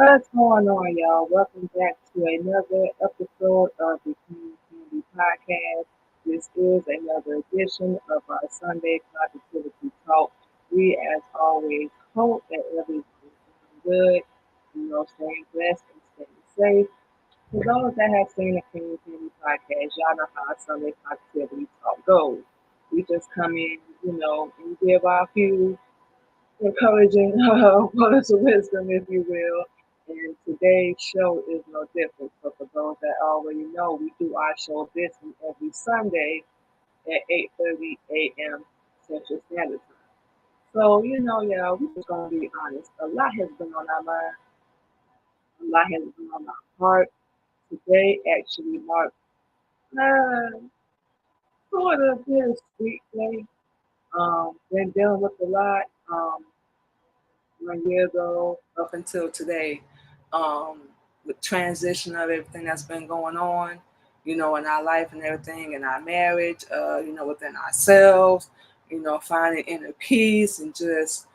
What's going on, y'all? Welcome back to another episode of the Queen Candy Podcast. This is another edition of our Sunday Positivity Talk. We, as always, hope that everyone is doing good, staying blessed and staying safe. For those that have seen the Queen Candy Podcast, y'all know how Sunday Positivity Talk goes. We just come in, and give our few encouraging words of wisdom, if you will. And today's show is no different. So for those that already know, we do our show this and every Sunday at 8:30 a.m. Central Standard Time. So, y'all, we're just gonna be honest. A lot has been on our mind, a lot has been on our heart. Today actually marks uh, sort of bittersweet day. Been dealing with a lot. 1 year ago up until today, um, with transition of everything that's been going on, in our life and everything, in our marriage, within ourselves, finding inner peace and just,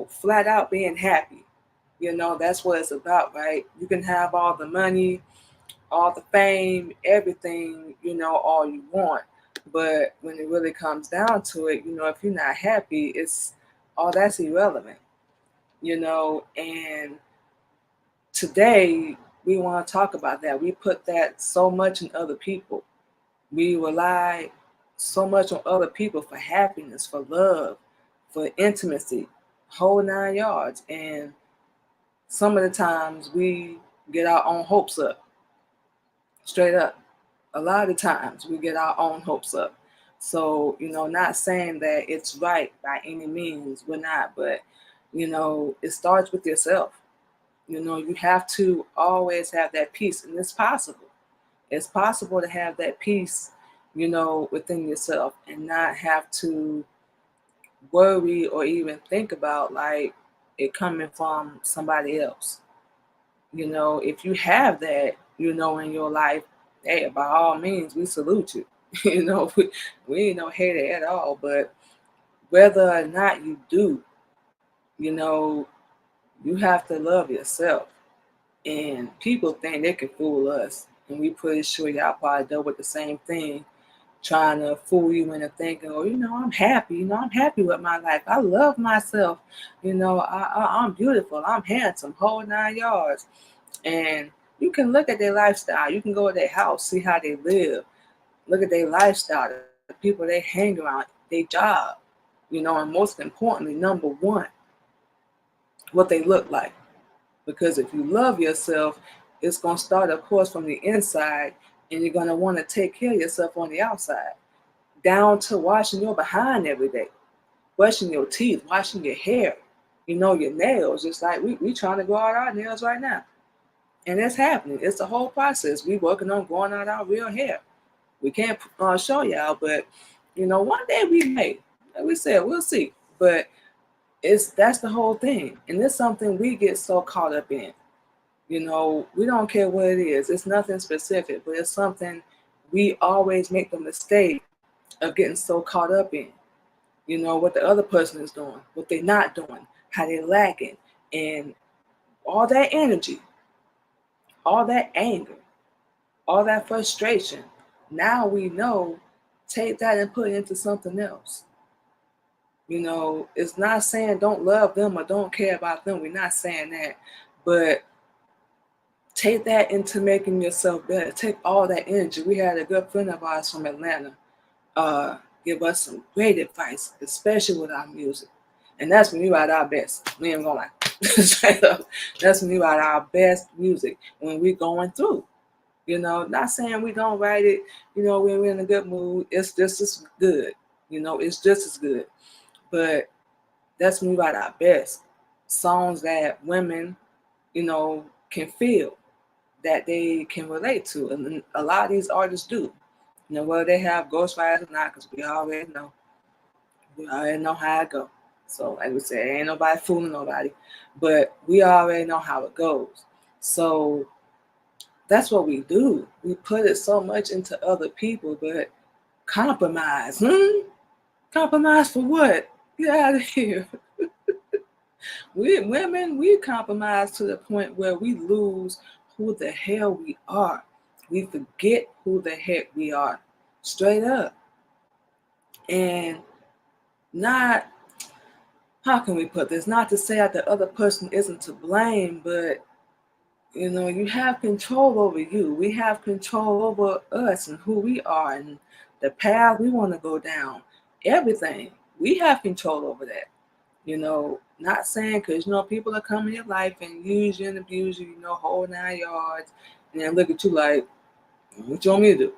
flat out being happy. That's what it's about, right? You can have all the money, all the fame, everything, all you want. But when it really comes down to it, if you're not happy, it's all that's irrelevant, and today we want to talk about that. We put that so much in other people. We rely so much on other people for happiness, for love, for intimacy, whole 9 yards. And some of the times we get our own hopes up, straight up. A lot of times we get our own hopes up. So, not saying that it's right by any means, we're not, but, it starts with yourself. You have to always have that peace, and it's possible. It's possible to have that peace, within yourself and not have to worry or even think about like it coming from somebody else. If you have that, in your life, hey, by all means, we salute you. We ain't no hater at all, but whether or not you do, you know, you have to love yourself. And people think they can fool us. And we pretty sure y'all probably dealt with the same thing, trying to fool you into thinking, oh, I'm happy. I'm happy with my life. I love myself. I'm beautiful. I'm handsome. Whole 9 yards. And you can look at their lifestyle. You can go to their house, see how they live. Look at their lifestyle, the people they hang around, their job. And most importantly, number one, what they look like. Because if you love yourself, it's going to start, of course, from the inside, and you're going to want to take care of yourself on the outside, down to washing your behind every day, brushing your teeth, washing your hair, your nails. Just like we trying to grow out our nails right now. And it's happening. It's the whole process. We working on growing out our real hair. We can't show y'all, but, one day we may. Like we said, we'll see. But that's the whole thing. And it's something we get so caught up in. We don't care what it is. It's nothing specific, but it's something we always make the mistake of getting so caught up in. What the other person is doing, what they're not doing, how they're lacking, and all that energy, all that anger, all that frustration. Now we know, take that and put it into something else. It's not saying don't love them or don't care about them. We're not saying that. But take that into making yourself better. Take all that energy. We had a good friend of ours from Atlanta give us some great advice, especially with our music. And that's when we write our best. We ain't gonna lie. Straight up. That's when we write our best music, when we're going through. Not saying we don't write it, when we're in a good mood. It's just as good. It's just as good. But that's when we write our best songs that women, can feel, that they can relate to. And a lot of these artists do. Whether they have ghostwriters or not, because we already know. We already know how it goes. So, like we said, ain't nobody fooling nobody. But we already know how it goes. So, that's what we do. We put it so much into other people, but compromise. Compromise for what? Get out of here. We women, we compromise to the point where we lose who the hell we are. We forget who the heck we are. Straight up. And not, how can we put this? Not to say that the other person isn't to blame, but you have control over you. We have control over us and who we are and the path we want to go down. Everything. We have control over that. Not saying because, people are coming in your life and use you and abuse you, whole 9 yards, and then look at you like, what you want me to do?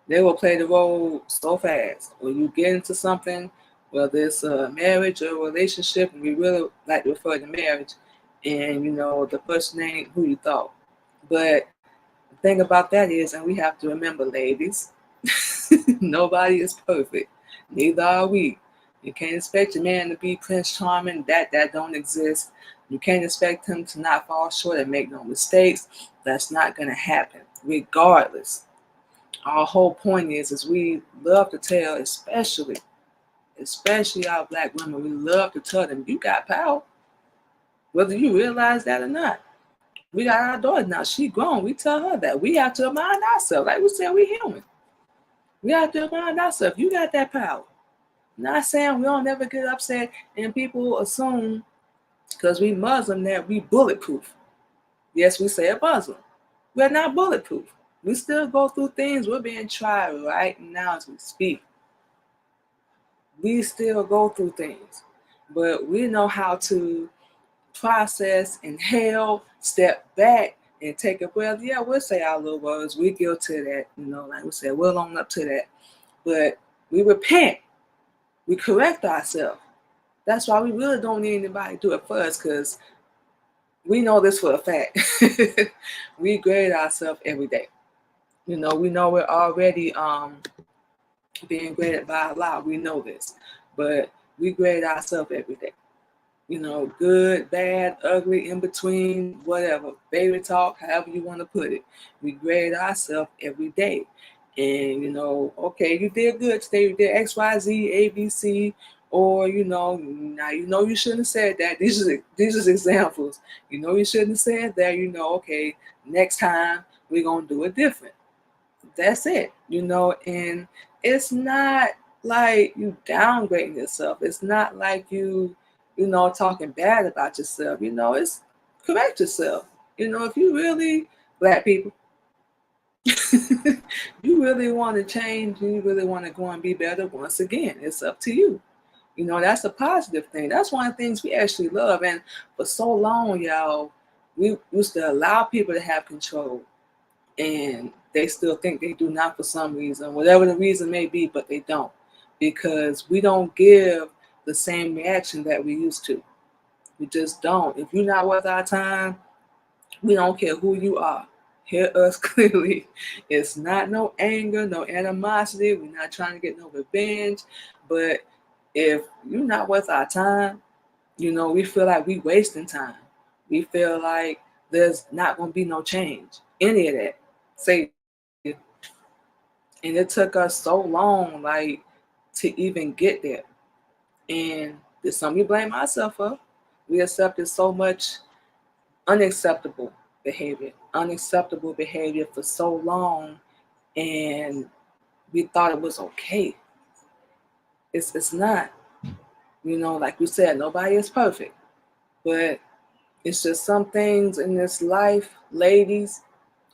They will play the role so fast. When you get into something, whether it's a marriage or a relationship, and we really like to refer to marriage, and the person ain't who you thought. But the thing about that is, and we have to remember, ladies, nobody is perfect. Neither are we. You can't expect your man to be Prince Charming. That don't exist. You can't expect him to not fall short and make no mistakes. That's not going to happen, regardless. Our whole point is we love to tell, especially our black women, we love to tell them, you got power, whether you realize that or not. We got our daughter now. She grown. We tell her that. We have to remind ourselves. Like we said, we human. We have to remind ourselves, you got that power. Not saying we don't never get upset and people assume because we Muslim that we bulletproof. Yes, we say a Muslim. We're not bulletproof. We still go through things. We're being tried right now as we speak. We still go through things. But we know how to process, inhale, step back, and take a breath. Yeah, we'll say our little words. We guilty of that. Like we said, we'll own up to that. But we repent. We correct ourselves. That's why we really don't need anybody to do it for us, because we know this for a fact. We grade ourselves every day. We know we're already being graded by Allah. We know this. But we grade ourselves every day. Good, bad, ugly, in between, whatever. Baby talk, however you want to put it. We grade ourselves every day. And, okay, you did good today. You did X, Y, Z, A, B, C. Or, now you shouldn't have said that. These are examples. You shouldn't have said that. Okay, next time we're going to do it different. That's it. And it's not like you downgrading yourself. It's not like you talking bad about yourself. It's correct yourself. If you really, black people, you really want to change, you really want to go and be better, once again, it's up to you. That's a positive thing. That's one of the things we actually love. And for so long, y'all, we used to allow people to have control. And they still think they do not for some reason, whatever the reason may be, but they don't. Because we don't give the same reaction that we used to. We just don't. If you're not worth our time, we don't care who you are. Hear us clearly. It's not no anger, no animosity. We're not trying to get no revenge. But if you're not worth our time, we feel like we wasting time. We feel like there's not going to be no change. Any of that. Say, and it took us so long, to even get there. And there's something we blame ourselves for. We accepted so much unacceptable behavior for so long, and we thought it was okay. It's not. Like we said, nobody is perfect. But it's just some things in this life, ladies,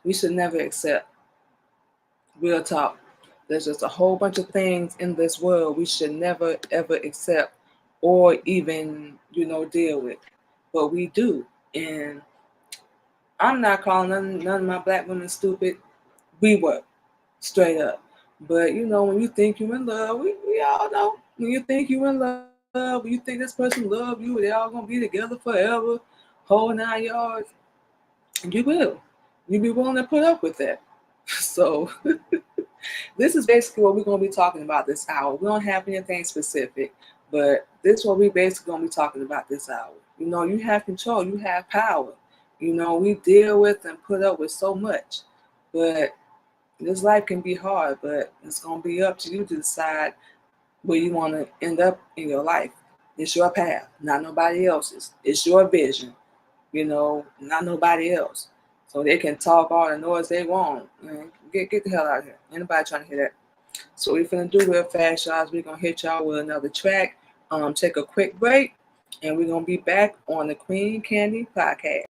we should never accept. Real talk. There's just a whole bunch of things in this world we should never, ever accept or even, deal with. But we do. And I'm not calling none of my black women stupid. We were, straight up. But, when you think you're in love, we all know. When you think you're in love, when you think this person love you, they all going to be together forever, whole 9 yards, you will. You be willing to put up with that. So this is basically what we're going to be talking about this hour. We don't have anything specific, but this is what we basically going to be talking about this hour. You have control. You have power. We deal with and put up with so much. But this life can be hard, but it's going to be up to you to decide where you want to end up in your life. It's your path, not nobody else's. It's your vision, not nobody else. So they can talk all the noise they want. Get the hell out of here. Anybody trying to hear that? So we're finna do real fast, y'all. We're gonna hit y'all with another track. Take a quick break, and we're gonna be back on the Queen Candy Podcast.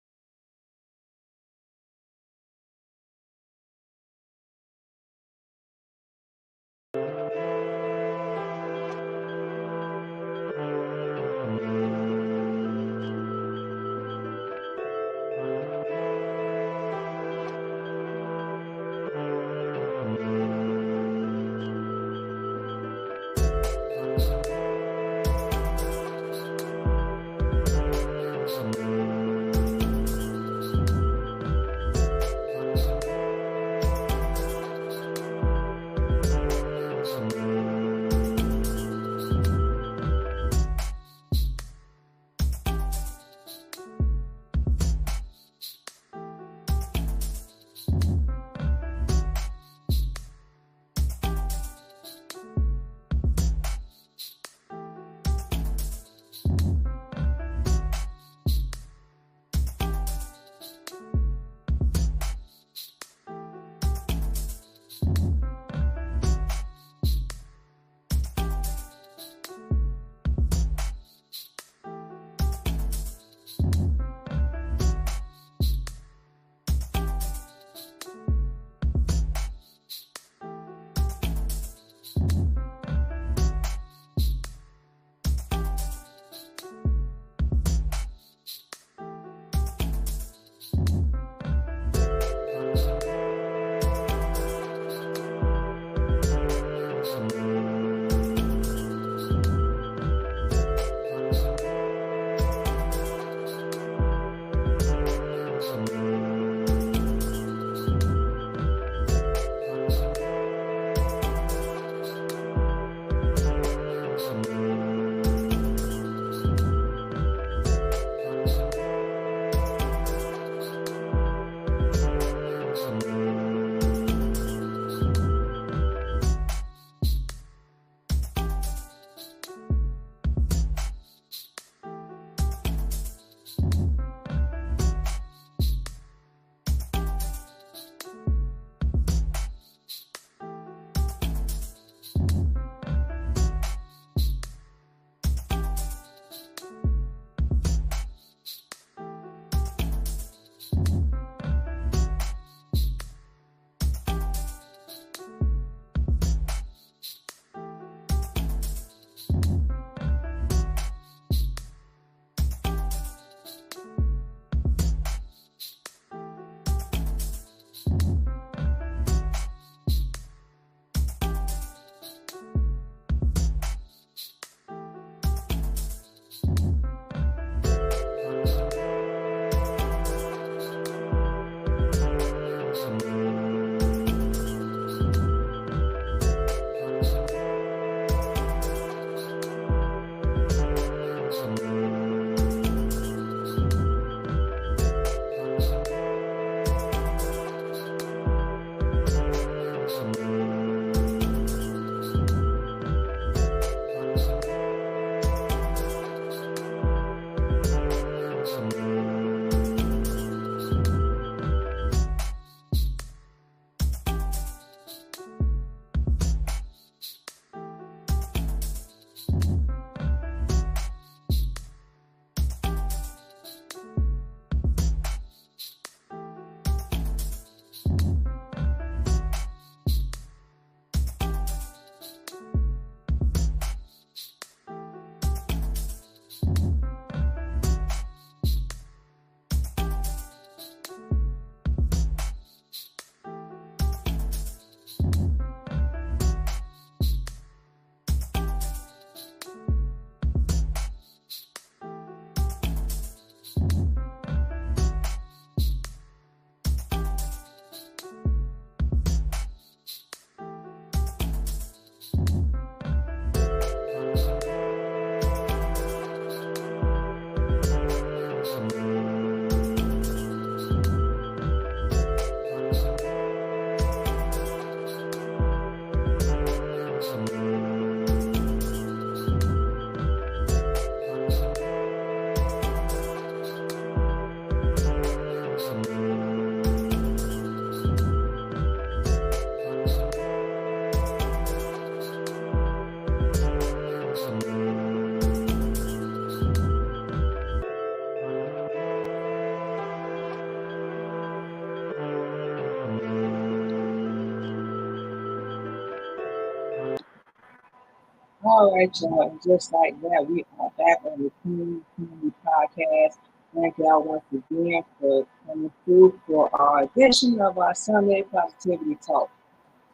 All right, y'all. And just like that, we are back on the Queen Candy Podcast. Thank y'all once again for coming through for our edition of our Sunday Positivity Talk.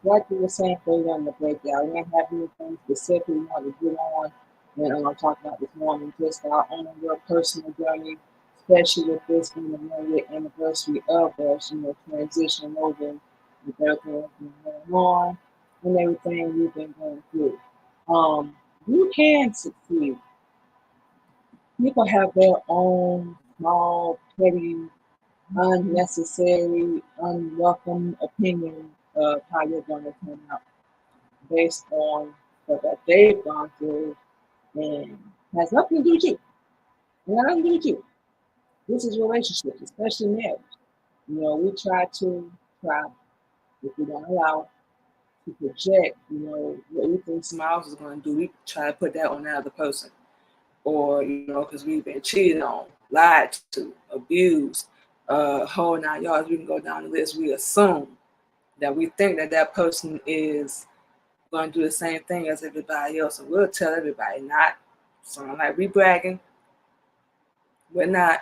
Like we were saying for you on the breakout, we don't have anything specific we want to get on and talk about this morning, just our own real personal journey, especially with this being the 1 year anniversary of us, transitioning over with everything that's been going on and everything we've been going through. Um, you can succeed. People have their own small, petty, unnecessary, unwelcome opinion of how you're going to turn out based on what that they've gone through and has nothing to do with you. It has nothing to do with you. This is relationships, especially marriage. We try, if we don't allow, to project, what we think somebody else is going to do. We try to put that on the other person. Or, because we've been cheated on, lied to, abused, whole 9 yards. We can go down the list. We assume that we think that that person is going to do the same thing as everybody else, and we'll tell everybody not. Sound like we bragging, we're not.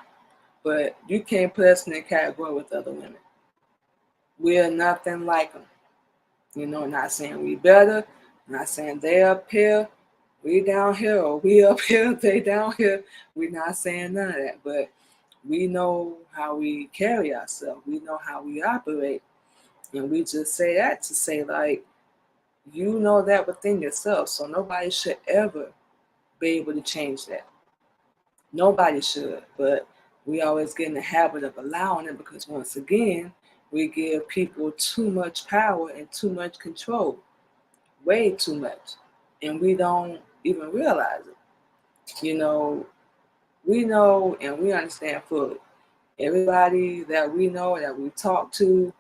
But you can't put us in a category with other women. We're nothing like them. Not saying we better, not saying they up here, we down here, or we up here, they down here. We're not saying none of that, but we know how we carry ourselves. We know how we operate, and we just say that to say, like, you know that within yourself, so nobody should ever be able to change that. Nobody should, but we always get in the habit of allowing it because once again, we give people too much power and too much control, way too much, and we don't even realize it. We know and we understand fully. Everybody that we know, that we talk to,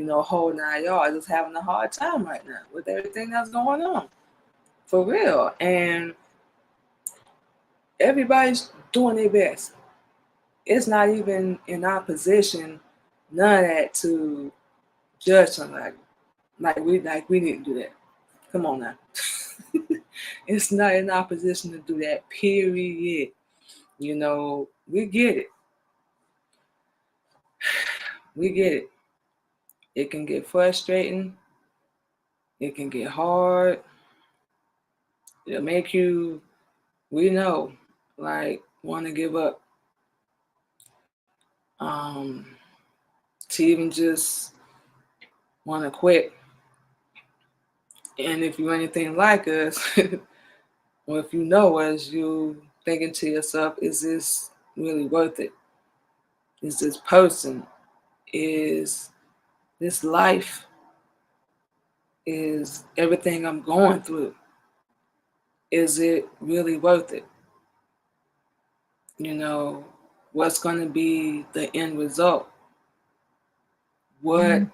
whole 9 yards is having a hard time right now with everything that's going on. For real. And everybody's doing their best. It's not even in our position, none of that, to judge somebody. Like we need to do that. Come on now. It's not in our position to do that, period. We get it. We get it. It can get frustrating. It can get hard. It'll make you, we know, like, want to give up. To even just want to quit. And if you're anything like us, or if you know us, you thinking to yourself, is this really worth it? Is this person? Is this life? Is everything I'm going through? Is it really worth it? What's going to be the end result? What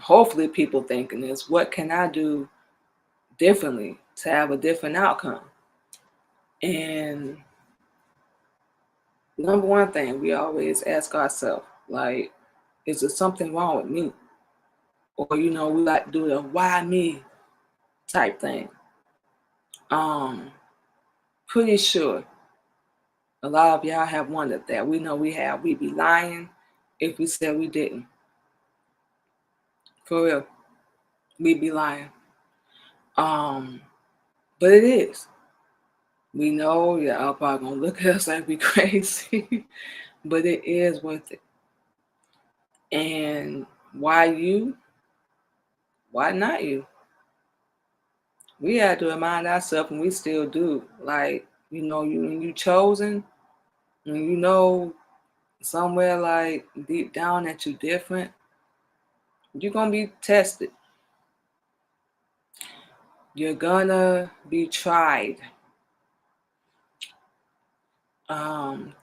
hopefully people thinking is, what can I do differently to have a different outcome? And number one thing we always ask ourselves, like, is there something wrong with me? Or, we like to do the why me type thing. Pretty sure a lot of y'all have wondered that. We know we have. We'd be lying if we said we didn't. For real. We'd be lying. But it is. We know y'all probably gonna look at us like we crazy, but it is worth it. And why you? Why not you? We had to remind ourselves, and we still do. Like, when you chosen, and somewhere like deep down that you're different, you're gonna be tested. You're gonna be tried.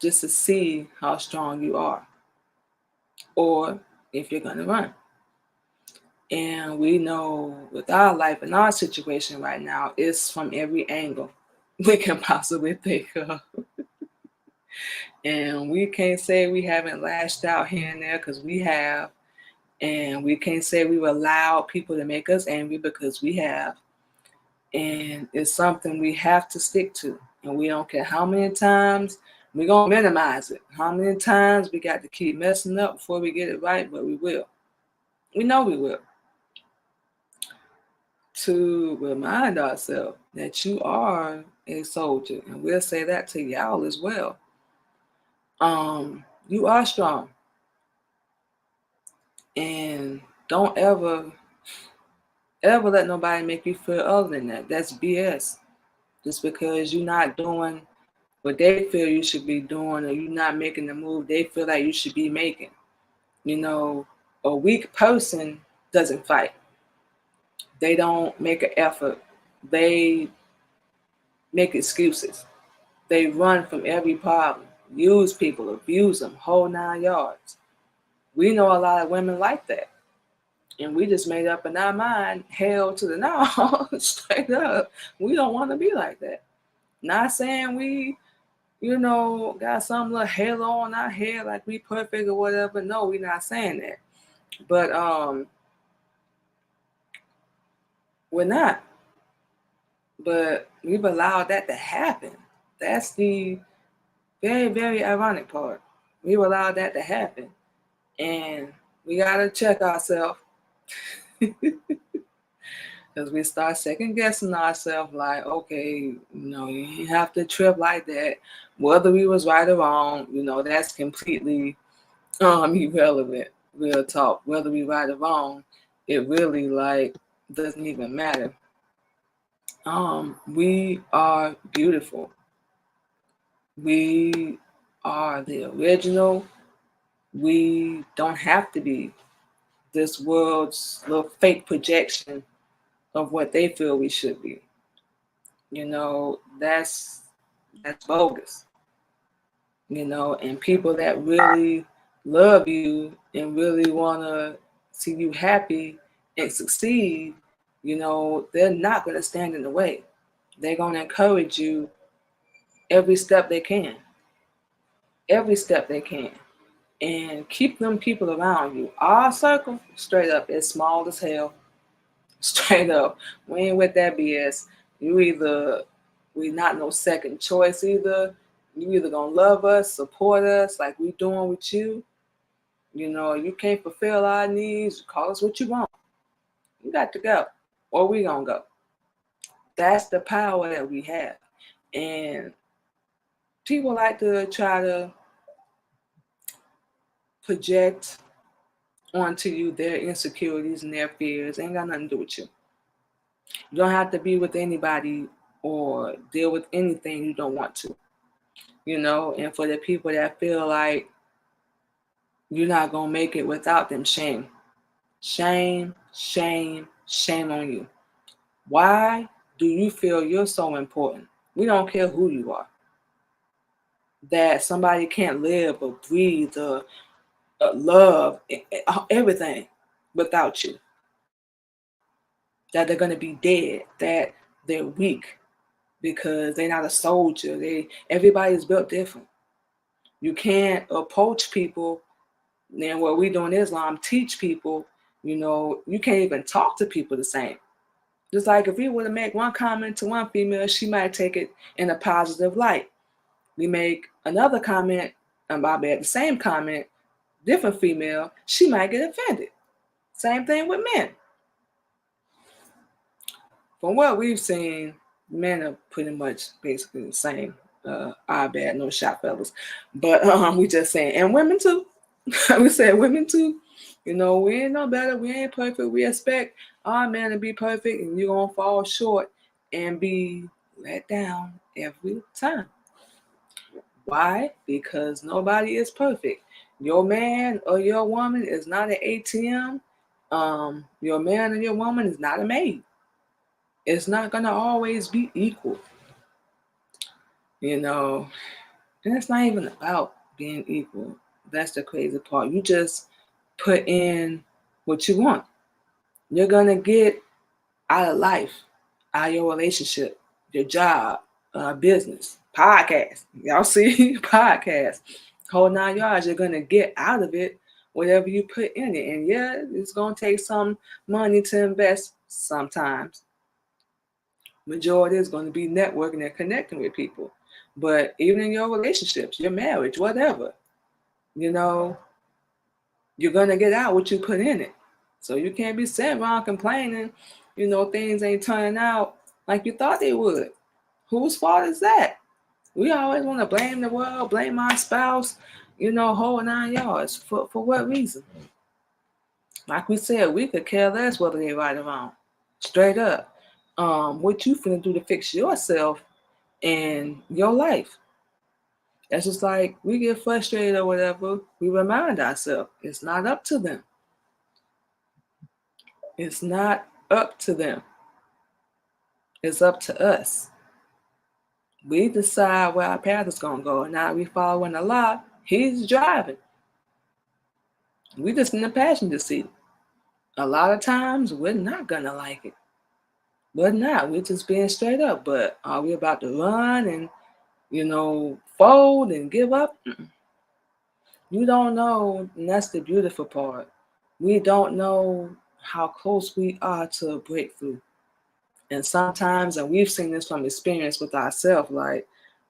Just to see how strong you are, or if you're gonna run. And we know with our life and our situation right now, it's from every angle we can possibly think of. And we can't say we haven't lashed out here and there, because we have. And we can't say we've allowed people to make us angry, because we have. And it's something we have to stick to. And we don't care how many times we're going to minimize it. How many times we got to keep messing up before we get it right, but we will. We know we will. To remind ourselves that you are a soldier. And we'll say that to y'all as well. You are strong. And don't ever let nobody make you feel other than that. That's BS. Just because you're not doing what they feel you should be doing, or you're not making the move they feel like you should be making. You know, a weak person doesn't fight. They don't make an effort. They make excuses. They run from every problem, use people, abuse them, whole 9 yards. We know a lot of women like that. And we just made up in our mind, hell to the no, straight up. We don't want to be like that. Not saying we, got some little halo on our head like we perfect or whatever. No, we're not saying that. But we're not. But we've allowed that to happen. That's the very, very ironic part. We've allowed that to happen. And we got to check ourselves. Because we start second guessing ourselves like, okay, you have to trip like that. Whether we was right or wrong, that's completely irrelevant. Real talk. Whether we right or wrong, it really doesn't even matter. We are beautiful. We are the original. We don't have to be this world's little fake projection of what they feel we should be. That's bogus. And people that really love you and really want to see you happy and succeed, they're not going to stand in the way. They're going to encourage you every step they can. Every step they can. And keep them people around you. Our circle, straight up, is small as hell. Straight up. We ain't with that BS. We not no second choice either. You either gonna love us, support us like we doing with you. You can't fulfill our needs, call us what you want. You got to go. Or we gonna go. That's the power that we have. And people like to try to project onto you their insecurities and their fears. Ain't got nothing to do with you. You don't have to be with anybody or deal with anything you don't want to. And for the people that feel like you're not going to make it without them, shame. Shame, shame, shame on you. Why do you feel you're so important? We don't care who you are. That somebody can't live or breathe or love everything without you. That they're going to be dead. That they're weak because they're not a soldier. Everybody's built different. You can't approach people. And what we do in Islam, teach people, you can't even talk to people the same. Just like if we were to make one comment to one female, she might take it in a positive light. We make another comment about the same comment, different female, she might get offended. Same thing with men. From what we've seen, men are pretty much basically the same. Our bad, no shot, fellas. But we just saying, and women too. We said women too. We ain't no better. We ain't perfect. We expect our man to be perfect, and you're gonna fall short and be let down every time. Why? Because nobody is perfect. Your man or your woman is not an ATM. Your man or your woman is not a maid. It's not gonna always be equal. And it's not even about being equal. That's the crazy part. You just put in what you want. You're gonna get out of life, out of your relationship, your job, business, podcast. Y'all see podcast. Whole 9 yards, you're gonna get out of it whatever you put in it. And yeah, it's gonna take some money to invest sometimes. Majority is going to be networking and connecting with people. But even in your relationships, your marriage, whatever, you know, you're going to get out what you put in it. So you can't be sitting around complaining, things ain't turning out like you thought they would. Whose fault is that? We always want to blame the world, blame our spouse, whole 9 yards. For what reason? Like we said, we could care less whether they right or wrong. Straight up. What you finna do to fix yourself and your life? That's just like we get frustrated or whatever, we remind ourselves it's not up to them. It's not up to them. It's up to us. We decide where our path is going to go. And now we following the law. He's driving. We just in the passenger seat. A lot of times we're not going to like it. We're not. We're just being straight up. But are we about to run and, fold and give up? You don't know. And that's the beautiful part. We don't know how close we are to a breakthrough. And sometimes, and we've seen this from experience with ourselves, like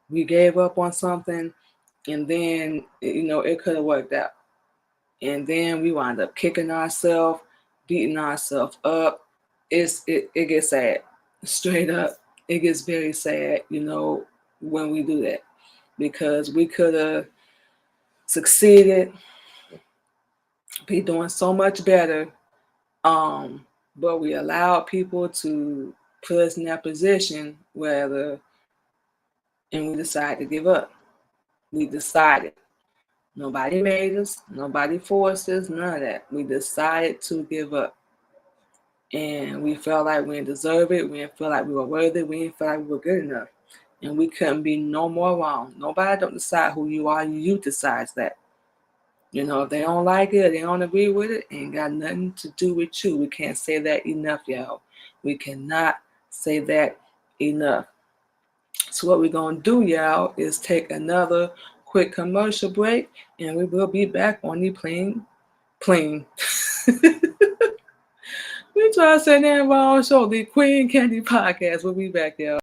we gave up on something and then, it could have worked out. And then we wind up kicking ourselves, beating ourselves up. It gets sad. Straight up, it gets very sad, when we do that. Because we could have succeeded, be doing so much better. But we allowed people to put us in that position and we decided to give up. We decided. Nobody made us, nobody forced us, none of that. We decided to give up. And we felt like we didn't deserve it. We didn't feel like we were worthy. We didn't feel like we were good enough. And we couldn't be no more wrong. Nobody don't decide who you are. You decides that. If they don't like it, or they don't agree with it, ain't got nothing to do with you. We can't say that enough, y'all. We cannot say that enough. So what we're going to do, y'all, is take another quick commercial break, and we will be back on the plane. We try to say that wrong show, the Queen Candy Podcast. We'll be back, y'all.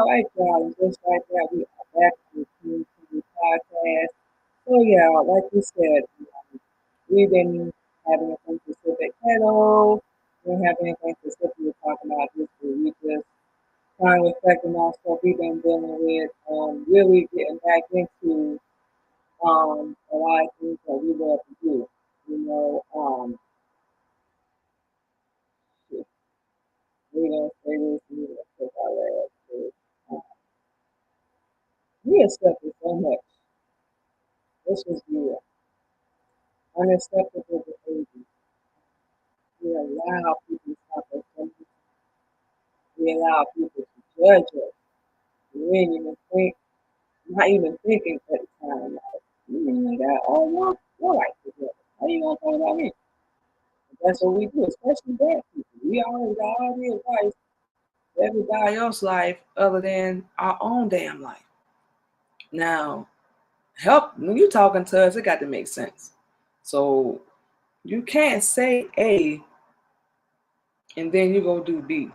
All right, y'all. And just like that, we are back to the TV podcast. So, yeah, like we said, we've been having a thing specific hello. We don't have anything specific to talk about this week. We just kind of reflecting on stuff we've been dealing with, really getting back into a lot of things that we love to do. You know, we're going to say this, we're going to take our last word. Um, we accepted so much. This was the unacceptable behavior. We allow people to talk us so much. We allow people to judge us. We didn't even think, not even thinking at the time, like, you even got all your life together. How you gonna talk about me? But that's what we do, especially black people. We always got all the advice for everybody else's life other than our own damn life. Now, help when you talking to us, it got to make sense. So you can't say A and then you go do B.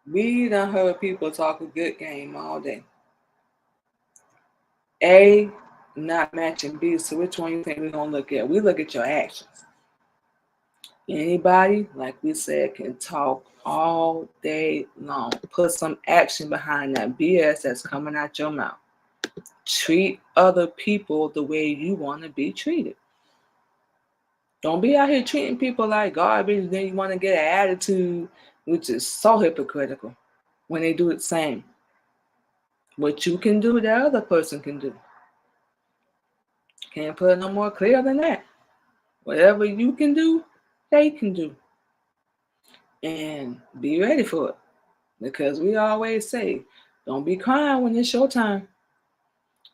We done heard people talk a good game all day. A not matching B, so which one you think we're gonna look at? We look at your actions. Anybody, like we said, can talk all day long. Put some action behind that BS that's coming out your mouth. Treat other people the way you want to be treated. Don't be out here treating people like garbage, then you want to get an attitude, which is so hypocritical when they do the same. What you can do, that other person can do. Can't put it no more clear than that. Whatever you can do, they can do. And be ready for it. Because we always say, don't be crying when it's your time.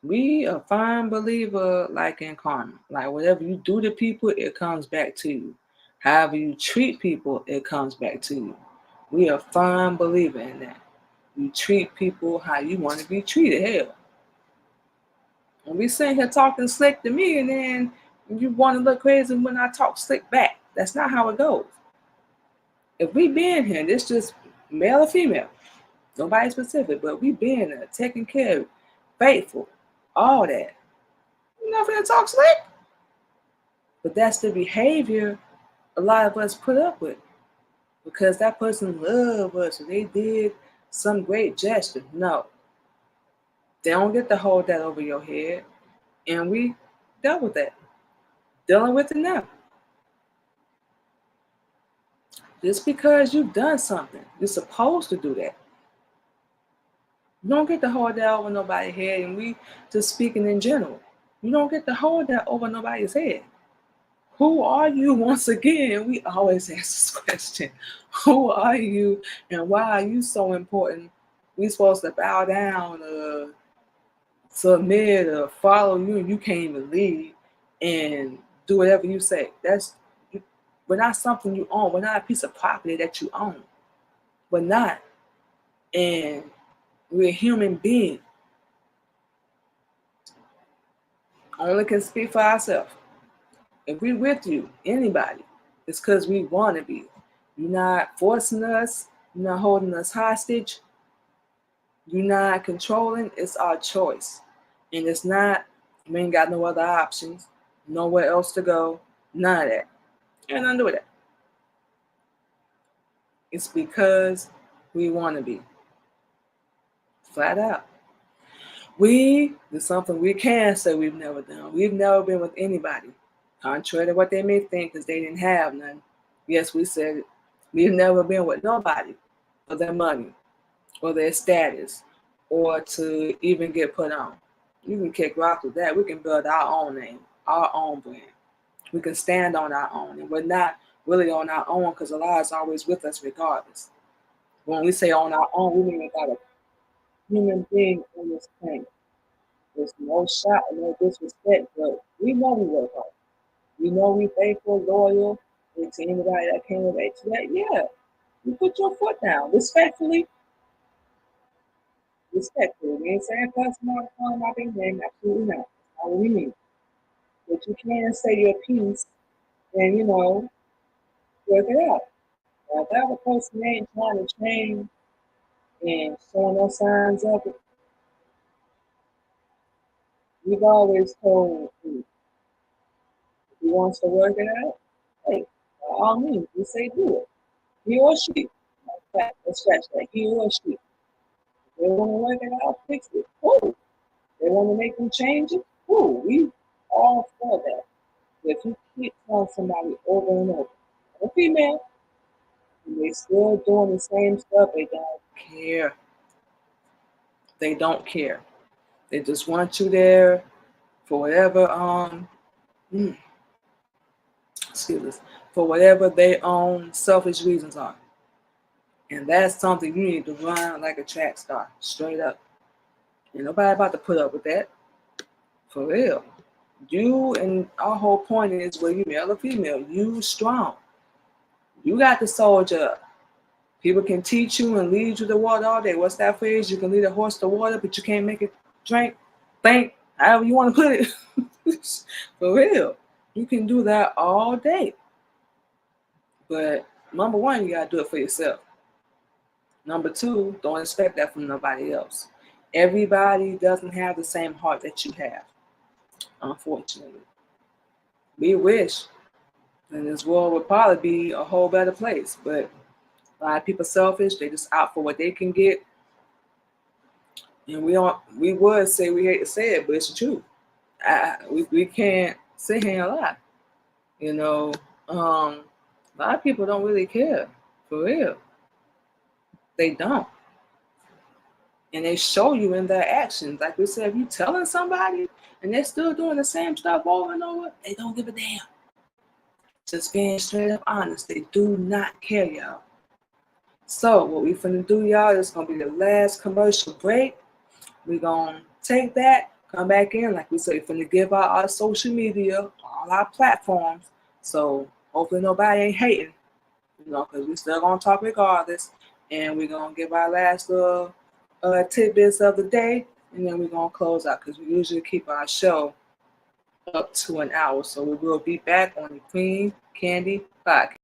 We a firm believer like in karma. Like whatever you do to people, it comes back to you. However you treat people, it comes back to you. We are firm believer in that. You treat people how you want to be treated. Hell, when we sitting here talking slick to me and then you want to look crazy when I talk slick back. That's not how it goes. If we been here, this just male or female, nobody specific, but we been there, taking care of, faithful, all that. You're not gonna talk slick. But that's the behavior a lot of us put up with because that person loved us or they did some great gesture. No, they don't get to hold that over your head. And we dealt with that, dealing with it now. Just because you've done something, you're supposed to do that. You don't get to hold that over nobody's head, and we just speaking in general. You don't get to hold that over nobody's head. Who are you? Once again, we always ask this question. Who are you and why are you so important? We supposed to bow down, submit, or follow you, and you can't even lead and do whatever you say. We're not something you own. We're not a piece of property that you own. We're not. And we're a human being. Only can speak for ourselves. If we're with you, anybody, it's because we want to be. You're not forcing us. You're not holding us hostage. You're not controlling. It's our choice. And it's not, we ain't got no other options, nowhere else to go, none of that. Ain't nothing to do with that. It's because we want to be. Flat out. We do something we can say we've never done. We've never been with anybody, contrary to what they may think, because they didn't have none. Yes, we said it. We've never been with nobody for their money or their status or to even get put on. You can kick rocks with that. We can build our own name, our own brand. We can stand on our own. And we're not really on our own because Allah is always with us regardless. When we say on our own, we mean we got a human being on this planet. There's no shot and no disrespect, but we know we work hard. We know we faithful, loyal, and to anybody that can relate to that, yeah. You put your foot down. Respectfully. Respectfully. We ain't saying cussing all the time, I think name, absolutely not. That's not what we mean. But you can say your piece and, work it out. Now, if that other person ain't trying to change and showing us signs of it, we've always told you, if he wants to work it out, hey, by all means, we say do it. He or she. In fact, let's scratch that. He or she. If they want to work it out, fix it. Cool. They want to make them changes. Cool. We all for that. But if you keep telling somebody over and over, a female, and they still doing the same stuff, they don't care. They don't care. They just want you there for whatever mm, excuse us, for whatever their own selfish reasons are. And that's something you need to run like a track star, straight up. Ain't nobody about to put up with that. For real. You and our whole point is whether you male or female, you strong. You got to soldier up. People can teach you and lead you to water all day. What's that phrase? You can lead a horse to water, but you can't make it drink, think, however you want to put it. For real. You can do that all day. But number one, you gotta do it for yourself. Number two, don't expect that from nobody else. Everybody doesn't have the same heart that you have, unfortunately. We wish, and this world would probably be a whole better place. But a lot of people selfish, they just out for what they can get. And we would say we hate to say it, but it's the truth. We can't sit here and lie. You know, a lot of people don't really care, for real. They don't. And they show you in their actions. Like we said, if you telling somebody and they're still doing the same stuff over and over, they don't give a damn. Just being straight up honest. They do not care, y'all. So what we finna do, y'all, is gonna be the last commercial break. We're gonna take that, come back in, like we said, we're finna give out our social media, all our platforms. So hopefully nobody ain't hating, because we still gonna talk regardless. And we're gonna give our last little tidbits of the day, and then we're gonna close out because we usually keep our show up to an hour. So we will be back on the Queen Candy Podcast.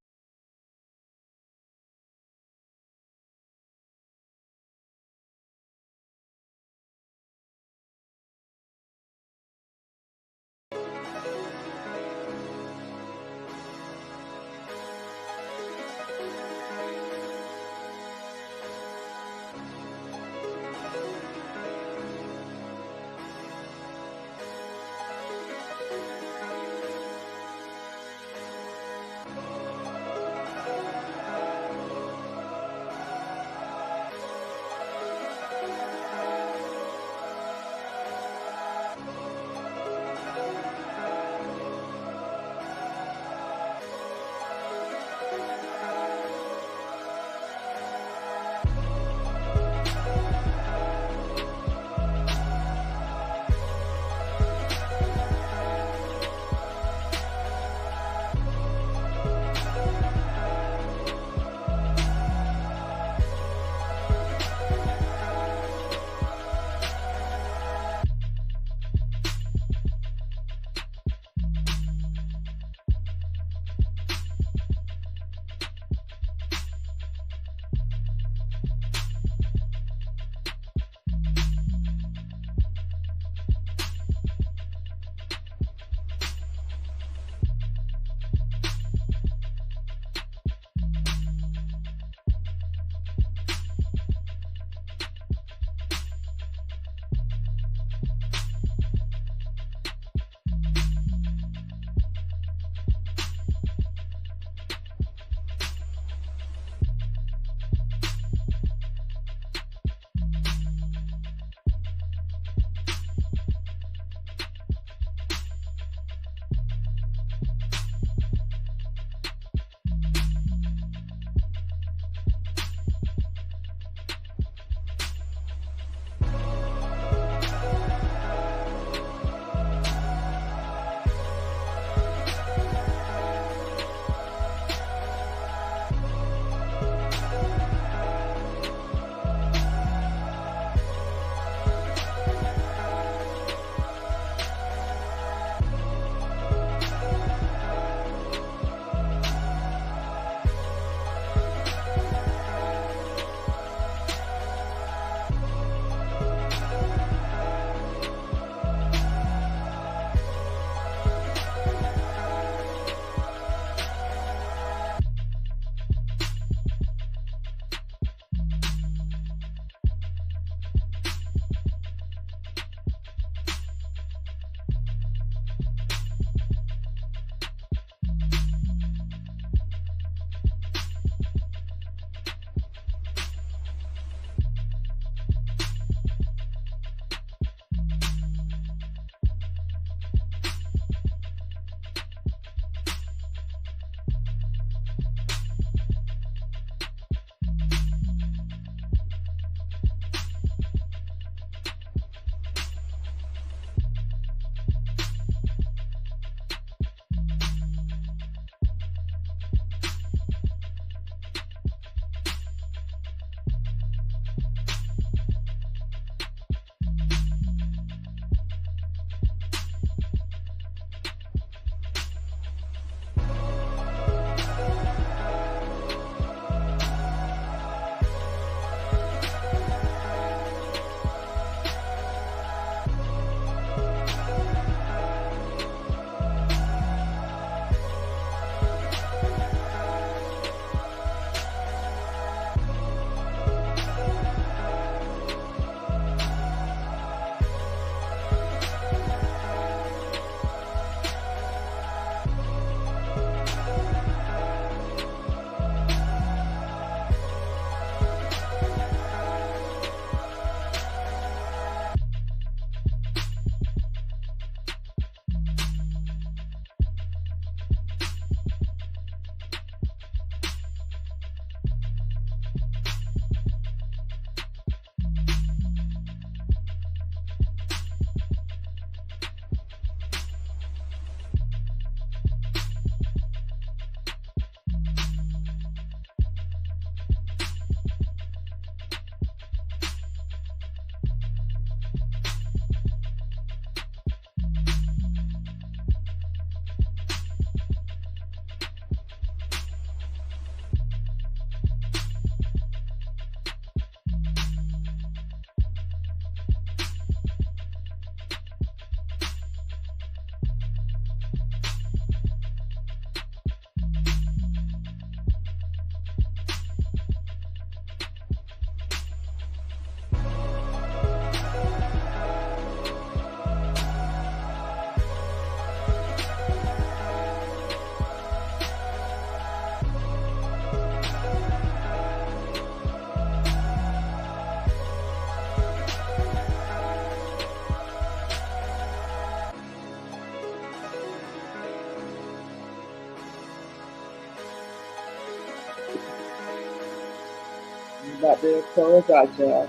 About to close out, y'all.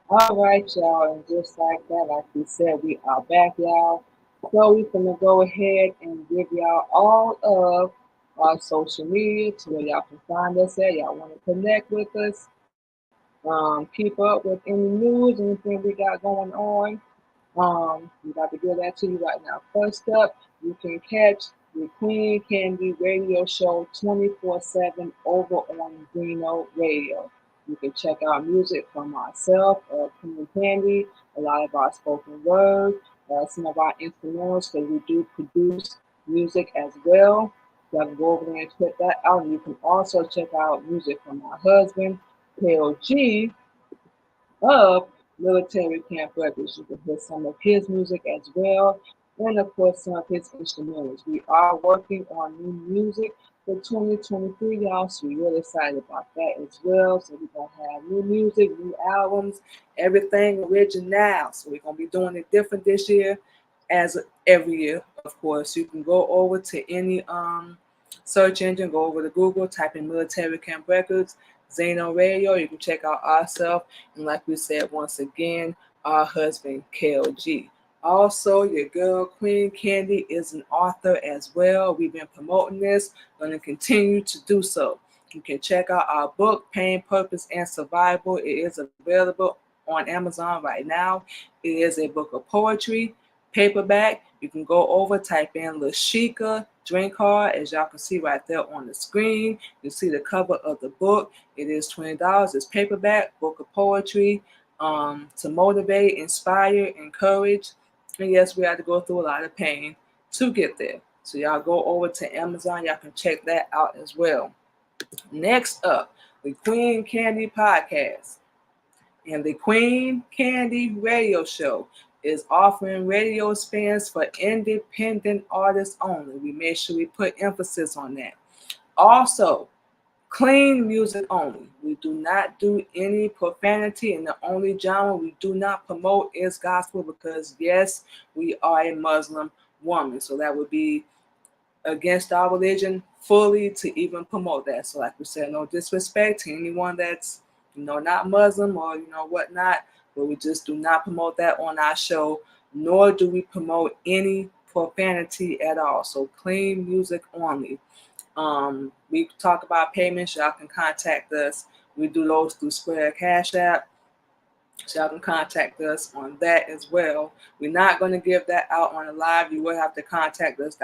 All right, y'all, and just like that, like we said, we are back, y'all. So we're gonna go ahead and give y'all all of our social media to where y'all can find us at. Y'all want to connect with us, keep up with any news, anything we got going on. We about to give that to you right now. First up, you can catch the Queen Candy Radio Show 24/7 over on Zeno Radio. You can check out music from myself, Queen Candy, a lot of our spoken word, some of our instrumentals, because we do produce music as well. So I can go over there and check that out. And you can also check out music from my husband, KLG, of Military Camp Records. You can hear some of his music as well, and of course some of his instrumentals. We are working on new music for 2023, y'all, so we're really excited about that as well. So we're gonna have new music, new albums, everything original. So we're gonna be doing it different this year, as every year. Of course, you can go over to any search engine, go over to Google, type in Military Camp Records, Zeno Radio. You can check out ourselves. And like we said, once again, our husband, KLG. Also, your girl, Queen Candy, is an author as well. We've been promoting this, going to continue to do so. You can check out our book, Pain, Purpose, and Survival. It is available on Amazon right now. It is a book of poetry, paperback. You can go over, type in Lashika Drink Hard, as y'all can see right there on the screen. You see the cover of the book. It is $20. It's paperback, book of poetry, to motivate, inspire, encourage. And yes, we had to go through a lot of pain to get there. So y'all go over to Amazon. Y'all can check that out as well. Next up, the Queen Candy Podcast and the Queen Candy Radio Show is offering radio spins for independent artists only. We made sure we put emphasis on that. Also, clean music only. We do not do any profanity, and the only genre we do not promote is gospel because, yes, we are a Muslim woman. So that would be against our religion fully to even promote that. So like we said, no disrespect to anyone that's, not Muslim or, whatnot, but we just do not promote that on our show, nor do we promote any profanity at all. So clean music only. We talk about payments. Y'all can contact us. We do those through Square Cash App. So y'all can contact us on that as well. We're not going to give that out on the live. You will have to contact us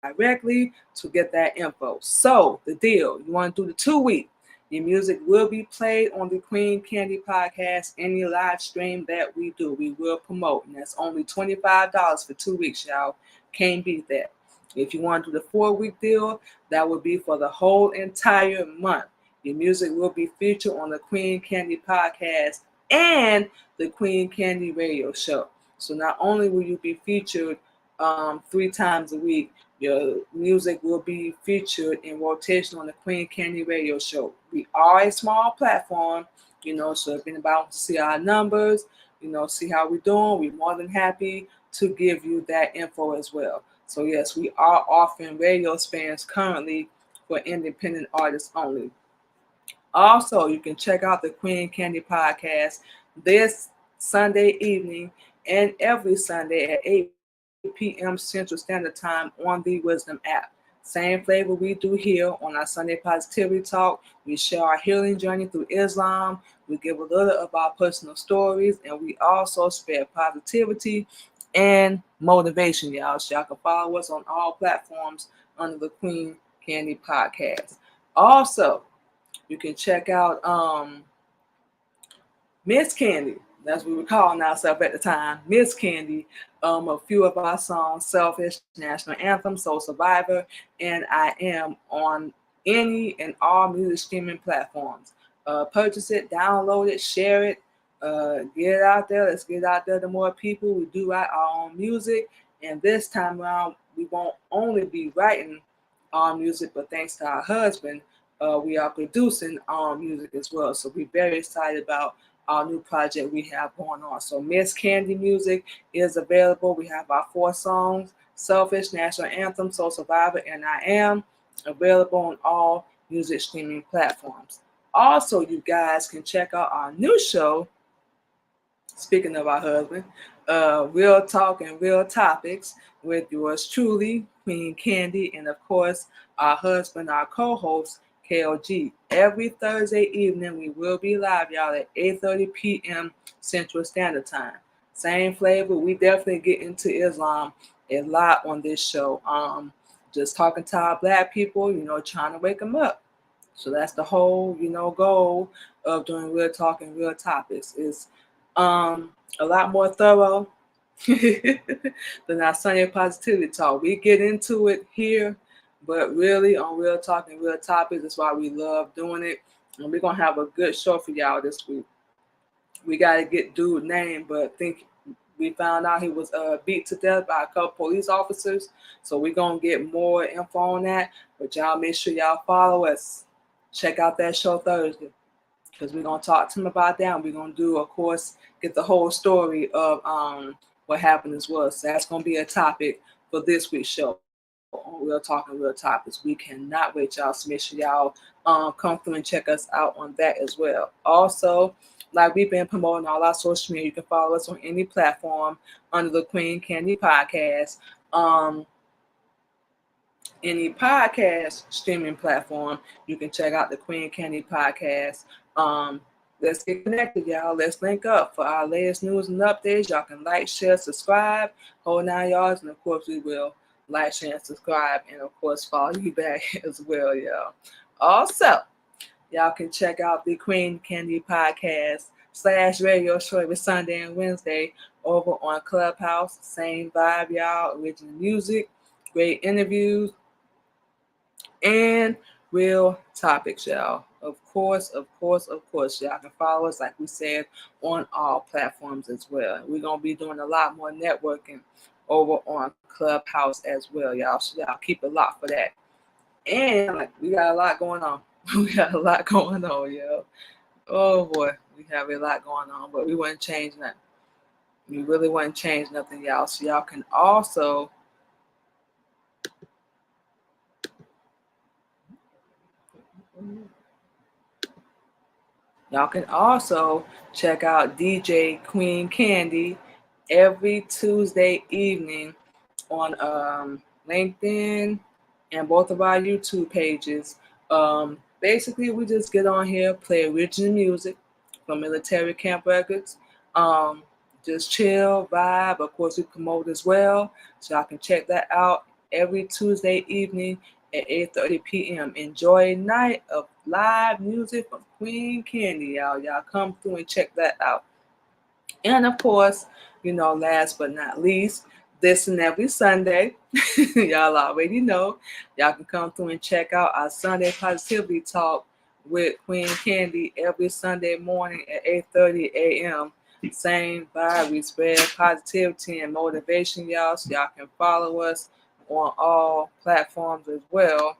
directly to get that info. So the deal, you want to do the 2-week. Your music will be played on the Queen Candy Podcast, any live stream that we do. We will promote, and that's only $25 for 2 weeks, y'all. Can't beat that. If you want to do the 4-week deal, that would be for the whole entire month. Your music will be featured on the Queen Candy Podcast and the Queen Candy Radio Show. So not only will you be featured 3 times a week, your music will be featured in rotation on the Queen Candy Radio Show. We are a small platform, so if anybody wants to see our numbers, see how we're doing, we're more than happy to give you that info as well. So yes, we are offering radio spins currently for independent artists only. Also, you can check out the Queen Candy Podcast this Sunday evening and every Sunday at 8 p.m. Central Standard Time on the Wisdom app. Same flavor we do here on our Sunday Positivity Talk. We share our healing journey through Islam. We give a little of our personal stories, and we also spread positivity and motivation, y'all. So y'all can follow us on all platforms under the Queen Candy Podcast. Also, you can check out Miss Candy. That's what we were calling ourselves at the time, Miss Candy. A few of our songs, Selfish, National Anthem, Soul Survivor, and I Am on any and all music streaming platforms. Purchase it, download it, share it, get it out there. Let's get it out there to more people. We do write our own music, and this time around, we won't only be writing our music, but thanks to our husband, we are producing our music as well. So we're very excited about our new project we have going on. So Miss Candy Music is available. We have our 4 songs: Selfish, National Anthem, Soul Survivor, and I Am, available on all music streaming platforms. Also, you guys can check out our new show, speaking of our husband, Real Talk and Real Topics, with yours truly, Queen Candy, and of course, our husband, our co-host, KLG. Every Thursday evening, we will be live, y'all, at 8:30 p.m. Central Standard Time. Same flavor. We definitely get into Islam a lot on this show. Just talking to our Black people, trying to wake them up. So that's the whole, goal of doing Real Talk and Real Topics. Is a lot more thorough than our Sunday Positivity Talk. We get into it here, but really on Real Talk and Real Topics, that's why we love doing it. And we're going to have a good show for y'all this week. We got to get dude's name, but I think we found out he was beat to death by a couple police officers. So we're going to get more info on that. But y'all make sure y'all follow us. Check out that show Thursday, because we're going to talk to him about that. And we're going to do, of course, get the whole story of what happened as well. So that's going to be a topic for this week's show on Real Talk and Real Topics. We cannot wait, y'all. So make sure y'all come through and check us out on that as well. Also, like we've been promoting all our social media, you can follow us on any platform under the Queen Candy Podcast. Any podcast streaming platform, you can check out the Queen Candy Podcast. Let's get connected, y'all. Let's link up for our latest news and updates. Y'all can like, share, subscribe, whole 9 yards, and of course we will like, share, and subscribe, and of course follow you back as well, y'all. Also, y'all can check out the Queen Candy Podcast / radio show every Sunday and Wednesday over on Clubhouse. Same vibe, y'all. Original music, great interviews, and real topics, y'all. Of course, y'all can follow us, like we said, on all platforms as well. We're going to be doing a lot more networking over on Clubhouse as well, y'all. So y'all keep it locked for that. And we got a lot going on. We got a lot going on, yo. Oh, boy. We have a lot going on, but we wouldn't change nothing. We really wouldn't change nothing, y'all. So y'all can also... Y'all can also check out DJ Queen Candy every Tuesday evening on LinkedIn and both of our YouTube pages. Basically, we just get on here, play original music from Military Camp Records. Just chill, vibe. Of course, we promote as well. So y'all can check that out every Tuesday evening at 8:30 p.m. Enjoy a night of live music from Queen Candy, y'all. Y'all come through and check that out. And of course, last but not least, this and every Sunday, y'all already know, y'all can come through and check out our Sunday Positivity Talk with Queen Candy every Sunday morning at 8:30 a.m. Same vibe, we spread positivity and motivation, y'all. So y'all can follow us on all platforms as well.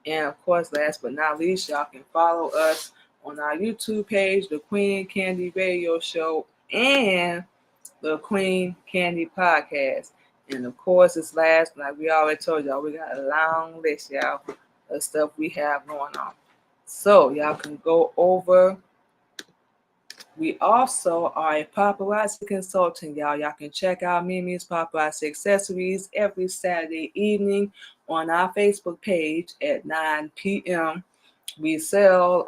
And of course, last but not least, y'all can follow us on our YouTube page, the Queen Candy Radio Show, and the Queen Candy Podcast. And of course, it's last, like we already told y'all, we got a long list, y'all, of stuff we have going on. So y'all can go over. We also are a paparazzi consultant, y'all. Y'all can check out Mimi's Paparazzi Accessories every Saturday evening on our Facebook page at 9 p.m. We sell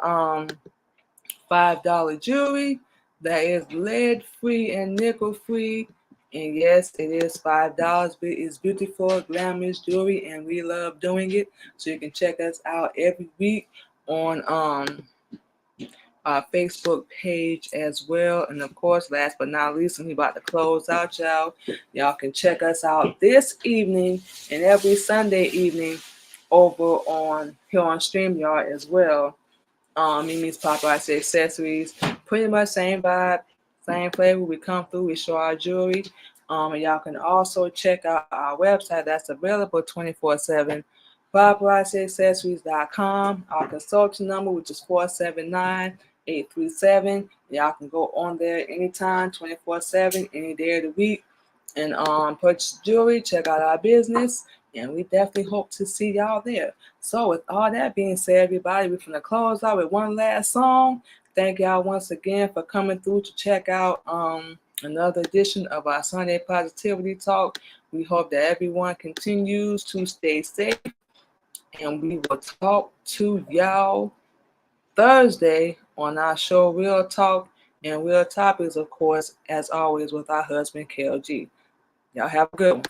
$5 jewelry that is lead-free and nickel-free. And yes, it is $5, but it's beautiful, glamorous jewelry, and we love doing it. So you can check us out every week on our Facebook page as well. And of course, last but not least, we about to close out, y'all. Y'all can check us out this evening and every Sunday evening over here on StreamYard as well. Mimi's Paparazzi Accessories, pretty much same vibe, same flavor. We come through, we show our jewelry. And y'all can also check out our website that's available 24/7. paparazziaccessories.com. Our consulting number, which is 479-837, Y'all can go on there anytime, 24/7, any day of the week, and purchase jewelry, check out our business, and we definitely hope to see y'all there. So with all that being said, everybody, we're gonna close out with one last song. Thank y'all once again for coming through to check out another edition of our Sunday Positivity Talk. We hope that everyone continues to stay safe, and we will talk to y'all Thursday on our show Real Talk and Real Topics, of course, as always, with our husband KLG. Y'all have a good one.